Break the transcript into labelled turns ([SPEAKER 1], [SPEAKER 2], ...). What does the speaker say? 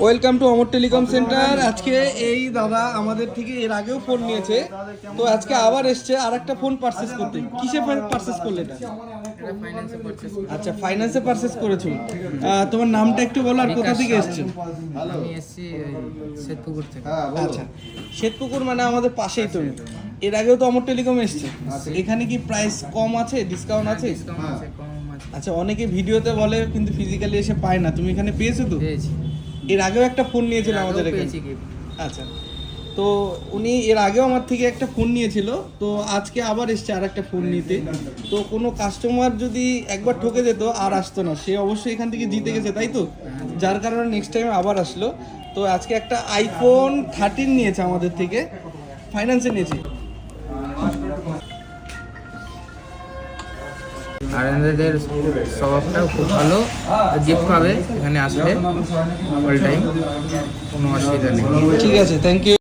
[SPEAKER 1] Welcome to Amar telecom centre. আজকে এই দাদা আমাদের থেকে এর আগেও ফোন নিয়েছে, তো আজকে আবার এসছে আর একটা ফোন পারচেস করতে। কিসে পারচেস করলে এটা? আচ্ছা, ফাইন্যান্সে পারচেস করেছো। তোমার নামটা একটু বলো আর কোথা থেকে এসছো?
[SPEAKER 2] আমি এসেছি শ্বেতপুকুর থেকে।
[SPEAKER 1] আচ্ছা, শ্বেতপুকুর মানে আমাদের পাশেই তো। এর আগেও তো অমর টেলিকম এসছে। এখানে কি প্রাইস কম আছে, ডিসকাউন্ট আছে?
[SPEAKER 2] কম আছে।
[SPEAKER 1] আচ্ছা, অনেকে ভিডিওতে বলে কিন্তু ফিজিক্যালি এসে পায় না, তুমি এখানে পেয়েছো তো?
[SPEAKER 2] পেয়েছি।
[SPEAKER 1] এর আগেও একটা ফোন নিয়েছিল আমাদের এখানে।
[SPEAKER 2] পেয়েছি gift।
[SPEAKER 1] আচ্ছা, তো উনি এর আগেও আমার থেকে একটা ফোন নিয়েছিল, তো আজকে আবার এসছে আর একটা ফোন নিতে। তো কোনো কাস্টমার যদি একবার ঠকে যেত আর আসতো না, সে অবশ্যই এখান থেকে জিতে গেছে, তাই তো? যার কারণে নেক্সট টাইম আবার আসলো। তো আজকে একটা আইফোন 13 নিয়েছে আমাদের থেকে, ফাইন্যান্সে নিয়েছি।
[SPEAKER 2] আর এনাদের স্বভাবটাও খুব ভালো, গিফট পাবে এখানে আসলে অল টাইম, কোনো অসুবিধা নেই।
[SPEAKER 1] ঠিক আছে, থ্যাংক ইউ।